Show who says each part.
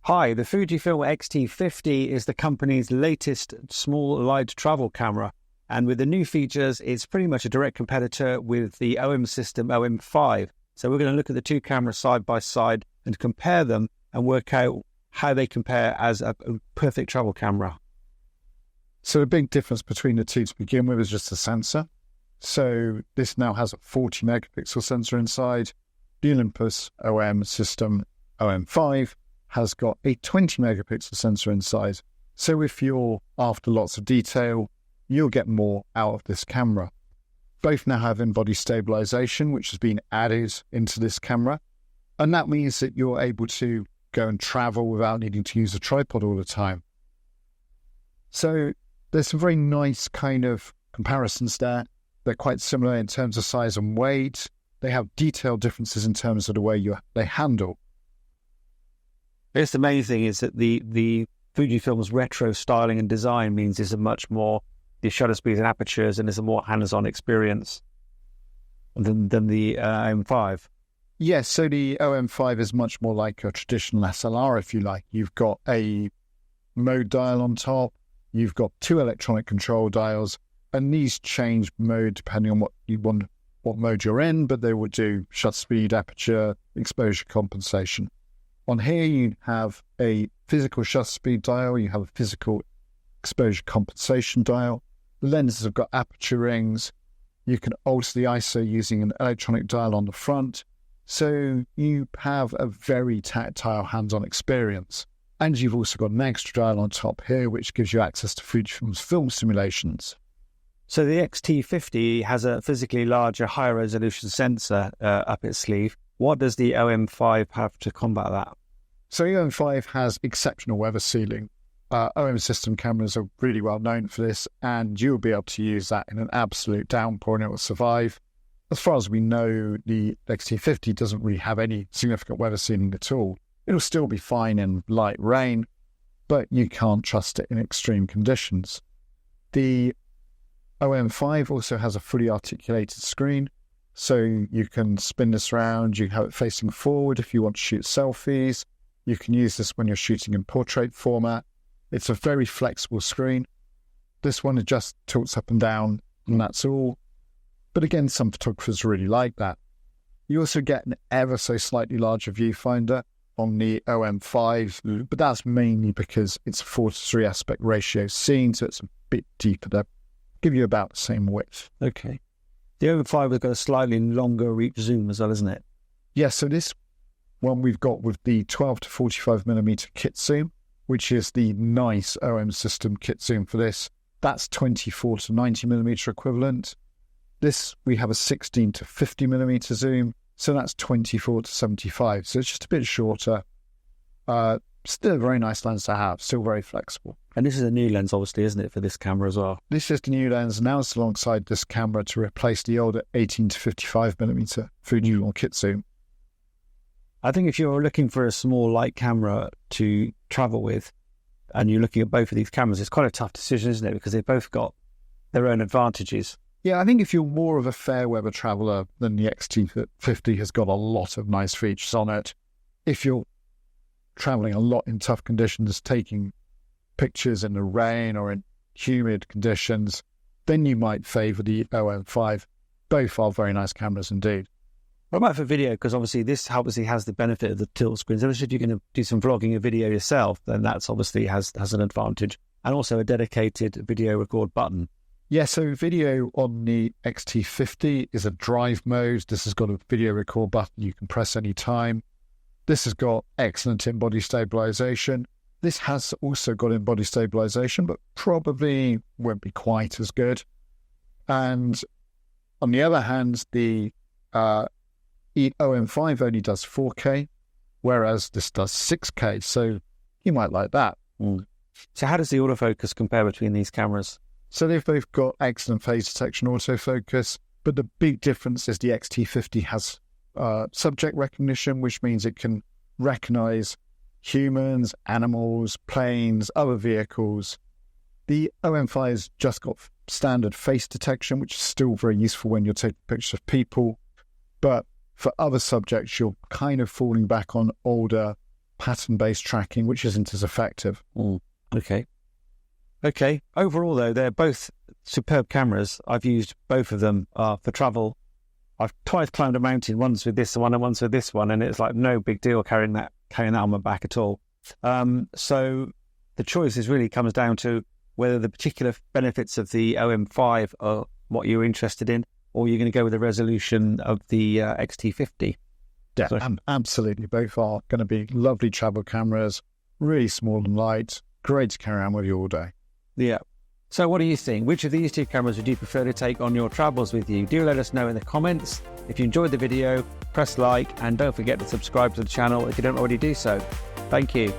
Speaker 1: Hi, the Fujifilm X-T50 is the company's latest small light travel camera. And with the new features, it's pretty much a direct competitor with the OM system OM-5. So we're going to look at the two cameras side by side and compare them and work out how they compare as a perfect travel camera.
Speaker 2: So the big difference between the two to begin with is just the sensor. So this now has a 40 megapixel sensor inside. The Olympus OM system OM-5 has got a 20 megapixel sensor inside. So if you're after lots of detail, you'll get more out of this camera. Both now have in-body stabilization, which has been added into this camera. And that means that you're able to go and travel without needing to use a tripod all the time. So there's some very nice kind of comparisons there. They're quite similar in terms of size and weight. They have detailed differences in terms of the way they handle.
Speaker 1: I guess the main thing is that the Fujifilm's retro styling and design means it's a much more, the shutter speeds and apertures, and it's a more hands-on experience than the OM-5.
Speaker 2: Yes, so the OM-5 is much more like a traditional SLR, if you like. You've got a mode dial on top, you've got two electronic control dials, and these change mode depending on what mode you're in, but they will do shutter speed, aperture, exposure compensation. On here, you have a physical shutter speed dial, you have a physical exposure compensation dial. The lenses have got aperture rings. You can alter the ISO using an electronic dial on the front. So you have a very tactile hands-on experience. And you've also got an extra dial on top here, which gives you access to Fujifilm's film simulations.
Speaker 1: So the X-T50 has a physically larger, higher resolution sensor up its sleeve. What does the OM-5 have to combat that?
Speaker 2: So the OM-5 has exceptional weather sealing. OM system cameras are really well known for this, and you'll be able to use that in an absolute downpour and it will survive. As far as we know, the X-T50 doesn't really have any significant weather sealing at all. It'll still be fine in light rain, but you can't trust it in extreme conditions. The OM-5 also has a fully articulated screen, so you can spin this around, you can have it facing forward if you want to shoot selfies. You can use this when you're shooting in portrait format. It's a very flexible screen. This one just tilts up and down, and that's all. But again, some photographers really like that. You also get an ever so slightly larger viewfinder on the OM-5, but that's mainly because it's a 4:3 aspect ratio scene, so it's a bit deeper. They'll give you about the same width.
Speaker 1: Okay. The OM-5 has got a slightly longer reach zoom as well, isn't it?
Speaker 2: Yes, so this one we've got with the 12 to 45mm kit zoom, which is the nice OM system kit zoom for this. That's 24 to 90mm equivalent. This, we have a 16 to 50mm zoom, so that's 24 to 75. So it's just a bit shorter. Still a very nice lens to have, still very flexible.
Speaker 1: And this is a new lens, obviously, isn't it, for this camera as well?
Speaker 2: This is the new lens. Now it's alongside this camera to replace the older 18 to 55mm Fujifilm kit zoom.
Speaker 1: I think if you're looking for a small light camera to travel with, and you're looking at both of these cameras, it's quite a tough decision, isn't it? Because they've both got their own advantages.
Speaker 2: Yeah, I think if you're more of a fair weather traveller, then the X-T50 has got a lot of nice features on it. If you're travelling a lot in tough conditions, taking pictures in the rain or in humid conditions, then you might favour the OM-5. Both are very nice cameras indeed.
Speaker 1: What about for video? Because obviously this obviously has the benefit of the tilt screens. If you're going to do some vlogging or video yourself, then that's obviously has an advantage. And also a dedicated video record button.
Speaker 2: Yeah, so video on the X-T50 is a drive mode. This has got a video record button you can press any time. This has got excellent in-body stabilization. This has also got in-body stabilization, but probably won't be quite as good. And on the other hand, the OM-5 only does 4K, whereas this does 6K, so you might like that.
Speaker 1: So how does the autofocus compare between these cameras?
Speaker 2: So they've both got excellent phase detection autofocus, but the big difference is the X-T50 has subject recognition, which means it can recognize humans, animals, planes, other vehicles. The OM-5 has just got standard face detection, which is still very useful when you're taking pictures of people. But for other subjects, you're kind of falling back on older pattern-based tracking, which isn't as effective.
Speaker 1: Okay. Overall, though, they're both superb cameras. I've used both of them for travel. I've twice climbed a mountain, once with this one and once with this one, and it's like no big deal carrying that on my back at all. So the choice really comes down to whether the particular benefits of the OM-5 are what you're interested in, or you're going to go with the resolution of the X-T50.
Speaker 2: Yeah, absolutely. Both are going to be lovely travel cameras, really small and light, great to carry around with you all day.
Speaker 1: Yeah. So what do you think? Which of these two cameras would you prefer to take on your travels with you? Do let us know in the comments. If you enjoyed the video, press like, and don't forget to subscribe to the channel if you don't already do so. Thank you.